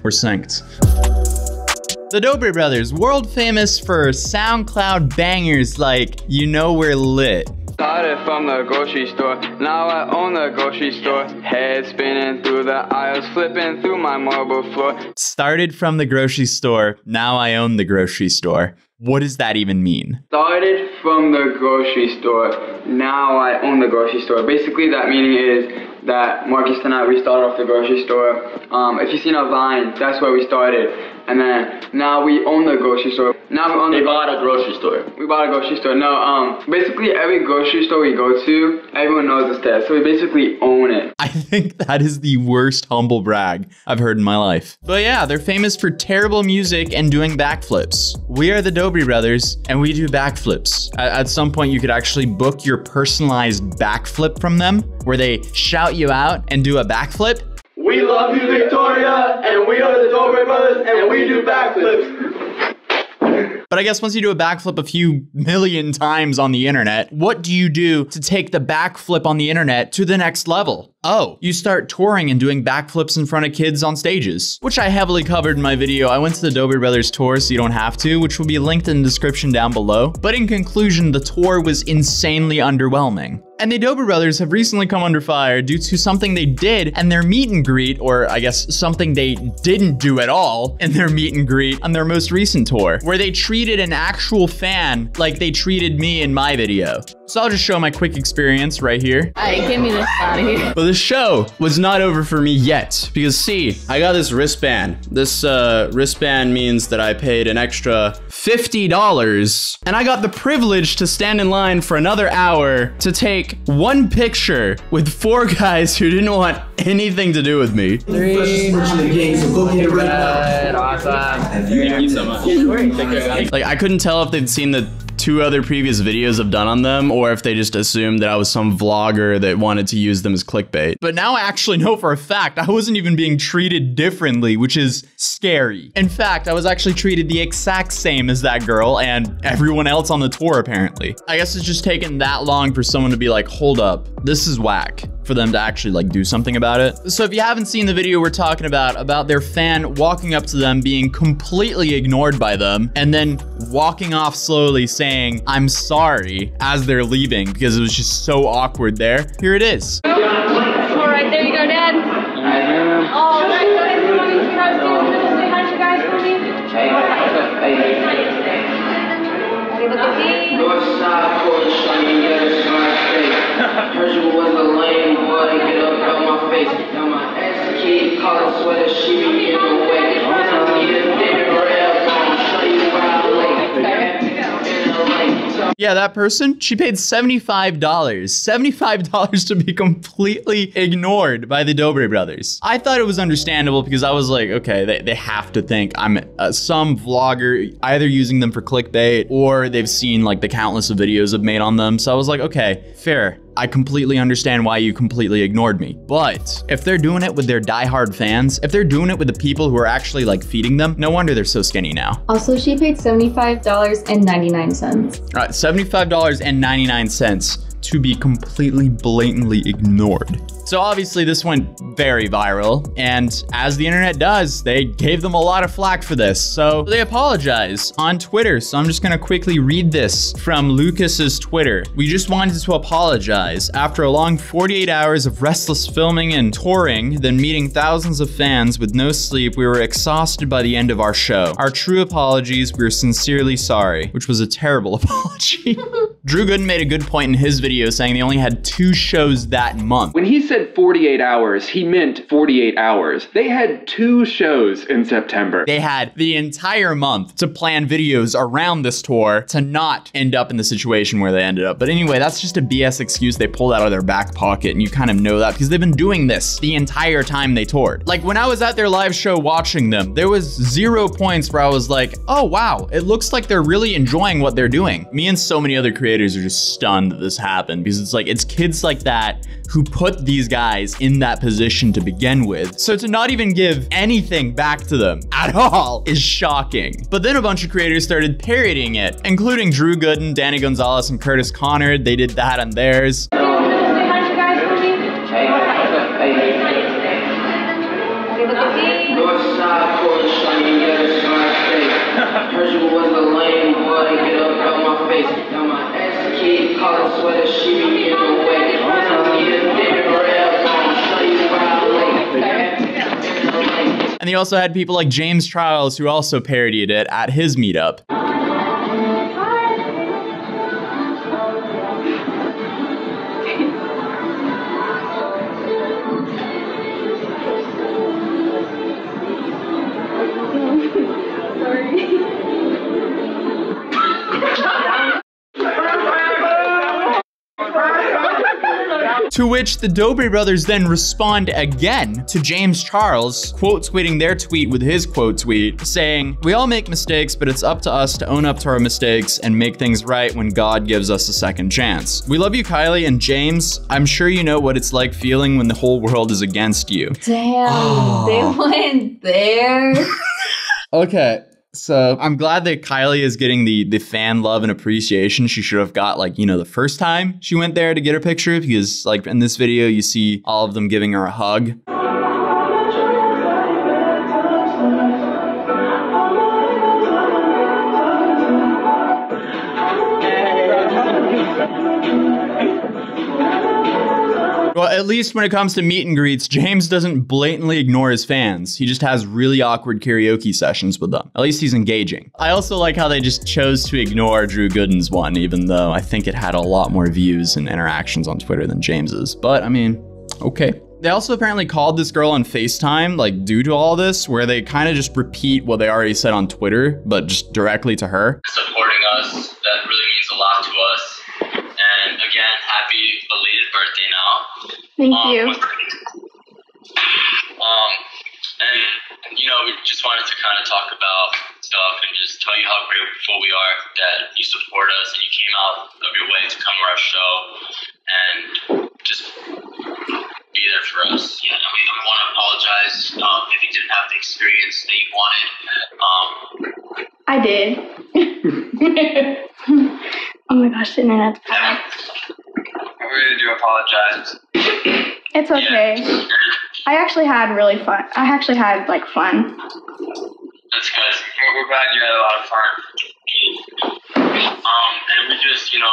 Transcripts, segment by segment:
We're synced. The Dobre brothers, world famous for SoundCloud bangers like You Know We're Lit. Started from the grocery store, now I own the grocery store. Head spinning through the aisles, flipping through my marble floor. Started from the grocery store, now I own the grocery store. What does that even mean? Started from the grocery store, now I own the grocery store. Basically that meaning is that Marcus and I, we started off the grocery store. If you've seen our Vine, that's where we started. And then now we own the grocery store. Now we own the bought a grocery store. We bought a grocery store. No, basically every grocery store we go to, everyone knows us there. So we basically own it. I think that is the worst humble brag I've heard in my life. But yeah, they're famous for terrible music and doing backflips. We are the Dobre brothers and we do backflips. At some point you could actually book your personalized backflip from them where they shout you out and do a backflip. We love you, Victoria, and we are the Dobre brothers, and we do backflips. But I guess once you do a backflip a few million times on the internet, what do you do to take the backflip on the internet to the next level? Oh, you start touring and doing backflips in front of kids on stages, which I heavily covered in my video. I went to the Dobre Brothers tour, so you don't have to, which will be linked in the description down below. But in conclusion, the tour was insanely underwhelming. And the Dobre Brothers have recently come under fire due to something they did and their meet and greet, or I guess something they didn't do at all in their meet and greet on their most recent tour, where they treated an actual fan like they treated me in my video. So I'll just show my quick experience right here. Alright, get me this out of here. But the show was not over for me yet, because see, I got this wristband. This wristband means that I paid an extra $50, and I got the privilege to stand in line for another hour to take one picture with 4 guys who didn't want anything to do with me. 3. Awesome. Thank you so much. Like, I couldn't tell if they'd seen the 2 other previous videos I've done on them, or if they just assumed that I was some vlogger that wanted to use them as clickbait. But now I actually know for a fact I wasn't even being treated differently, which is scary. In fact, I was actually treated the exact same as that girl and everyone else on the tour, apparently. I guess it's just taken that long for someone to be like, hold up, this is whack, for them to actually like do something about it. So if you haven't seen the video we're talking about their fan walking up to them, being completely ignored by them, and then walking off slowly saying, I'm sorry, as they're leaving, because it was just so awkward there. Here it is. All right, there you go, Dad. All right, guys, come on, you guys say hi to guys for me. Hey, look at me. Northside porch, I mean, yeah, it's my face. Heard you was a lame boy, get up out my face. Now my ex kid, call it sweater, she be in the way. Yeah, that person, she paid $75. $75 to be completely ignored by the Dobre brothers. I thought it was understandable because I was like, okay, they have to think I'm some vlogger, either using them for clickbait or they've seen like the countless of videos I've made on them. So I was like, okay, fair. I completely understand why you completely ignored me. But if they're doing it with their diehard fans, if they're doing it with the people who are actually like feeding them, no wonder they're so skinny now. Also, she paid $75.99. All right, $75.99 to be completely blatantly ignored. So obviously this went very viral, and as the internet does, they gave them a lot of flack for this. So they apologize on Twitter. So I'm just gonna quickly read this from Lucas's Twitter. We just wanted to apologize. After a long 48 hours of restless filming and touring, then meeting thousands of fans with no sleep, we were exhausted by the end of our show. Our true apologies, we're sincerely sorry, which was a terrible apology. Drew Gooden made a good point in his video saying they only had 2 shows that month. When he said 48 hours, he meant 48 hours. They had 2 shows in September. They had the entire month to plan videos around this tour to not end up in the situation where they ended up. But anyway, that's just a BS excuse they pulled out of their back pocket, and you kind of know that because they've been doing this the entire time they toured. Like when I was at their live show watching them, there was 0 points where I was like, oh wow, it looks like they're really enjoying what they're doing. Me and so many other creators are just stunned that this happened because it's like, it's kids like that who put these guys in that position to begin with. So to not even give anything back to them at all is shocking. But then a bunch of creators started parodying it, including Drew Gooden, Danny Gonzalez, and Curtis Connor. They did that on theirs. Say hi to guys for me. Hey, Northside pulling shiny, you gotta smart straight. Heard you was a lame boy, get up out my face. Now my ex kid calling sweater, she be in the way. And he also had people like James Charles who also parodied it at his meetup. To which the Dobre brothers then respond again to James Charles, quote tweeting their tweet with his quote tweet, saying, "We all make mistakes, but it's up to us to own up to our mistakes and make things right when God gives us a second chance. We love you, Kylie and James. I'm sure you know what it's like feeling when the whole world is against you." Damn, they went there. Okay. So I'm glad that Kylie is getting the fan love and appreciation she should have got, like, you know, the first time she went there to get her picture, because like in this video, you see all of them giving her a hug. Well, at least when it comes to meet and greets, James doesn't blatantly ignore his fans. He just has really awkward karaoke sessions with them. At least he's engaging. I also like how they just chose to ignore Drew Gooden's one, even though I think it had a lot more views and interactions on Twitter than James's. But I mean, okay. They also apparently called this girl on FaceTime, like, due to all this, where they kind of just repeat what they already said on Twitter, but just directly to her. Supporting us, that really means a lot to us. And again, happy belated birthday now. Thank you. And you know, we just wanted to kind of talk about stuff and just tell you how grateful we are that you support us and you came out of your way to come to our show and just be there for us. You know, we don't want to apologize if you didn't have the experience that you wanted. I did. Oh my gosh, the internet's bad. We really do apologize. It's okay. Yeah. I actually had really fun. I actually had like fun. That's good. We're glad you had a lot of fun. And we just, you know,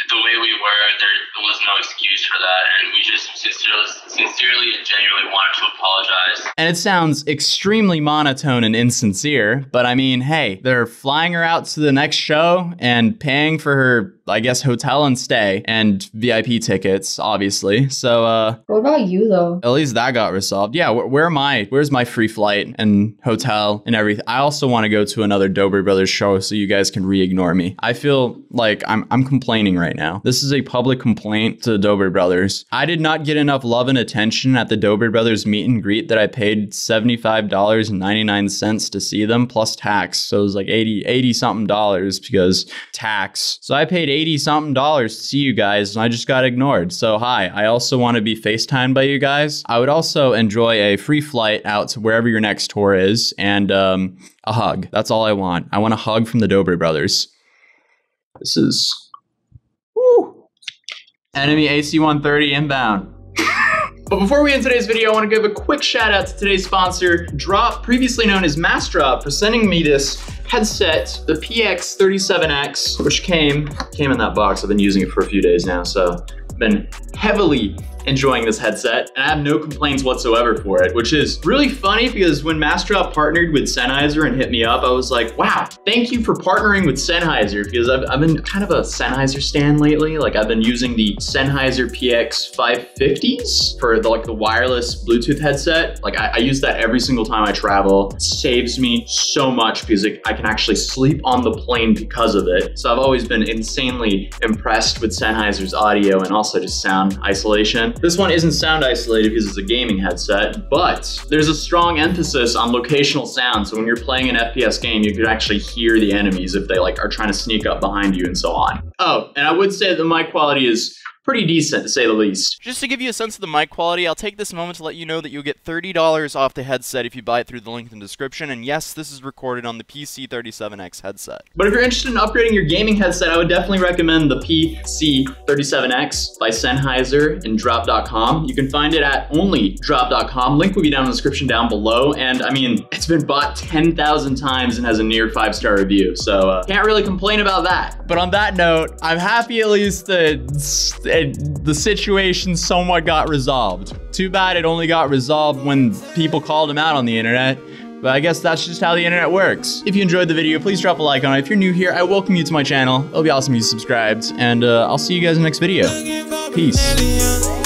the way we were, there was no excuse for that, and we just sincerely and genuinely wanted to apologize. And it sounds extremely monotone and insincere, but I mean, hey, they're flying her out to the next show and paying for her, I guess, hotel and stay and VIP tickets, obviously. So, what about you though? At least that got resolved. Yeah, where am I? Where's my free flight and hotel and everything? I also want to go to another Dobre Brothers show so you guys can re-ignore me. I feel like I'm complaining right now. This is a public complaint to the Dobre Brothers. I did not get enough love and attention at the Dobre Brothers meet and greet that I paid $75.99 to see them plus tax. So it was like 80 something dollars because tax. So I paid 80 something dollars to see you guys and I just got ignored. So hi, I also want to be FaceTimed by you guys. I would also enjoy a free flight out to wherever your next tour is and a hug. That's all I want. I want a hug from the Dobre Brothers. This is woo. Enemy AC-130 inbound. But before we end today's video, I want to give a quick shout out to today's sponsor, Drop, previously known as Massdrop, for sending me this headset, the PX37X, which came in that box. I've been using it for a few days now, so I've been heavily enjoying this headset, and I have no complaints whatsoever for it, which is really funny because when Massdrop partnered with Sennheiser and hit me up, I was like, wow, thank you for partnering with Sennheiser, because I've been kind of a Sennheiser stan lately. Like, I've been using the Sennheiser PX550s for the wireless Bluetooth headset. Like, I use that every single time I travel. It saves me so much because I can actually sleep on the plane because of it. So I've always been insanely impressed with Sennheiser's audio and also just sound isolation. This one isn't sound isolated because it's a gaming headset, but there's a strong emphasis on locational sound. So when you're playing an FPS game, you can actually hear the enemies if they are trying to sneak up behind you and so on. Oh, and I would say that the mic quality is pretty decent to say the least. Just to give you a sense of the mic quality, I'll take this moment to let you know that you'll get $30 off the headset if you buy it through the link in the description, and yes, this is recorded on the PC37X headset. But if you're interested in upgrading your gaming headset, I would definitely recommend the PC37X by Sennheiser and Drop.com. You can find it at only Drop.com. Link will be down in the description down below, and I mean, it's been bought 10,000 times and has a near 5-star review, so can't really complain about that. But on that note, I'm happy at least that the situation somewhat got resolved. Too bad it only got resolved when people called him out on the internet. But I guess that's just how the internet works. If you enjoyed the video, please drop a like on it. If you're new here, I welcome you to my channel. It'll be awesome if you subscribed. And I'll see you guys in the next video. Peace.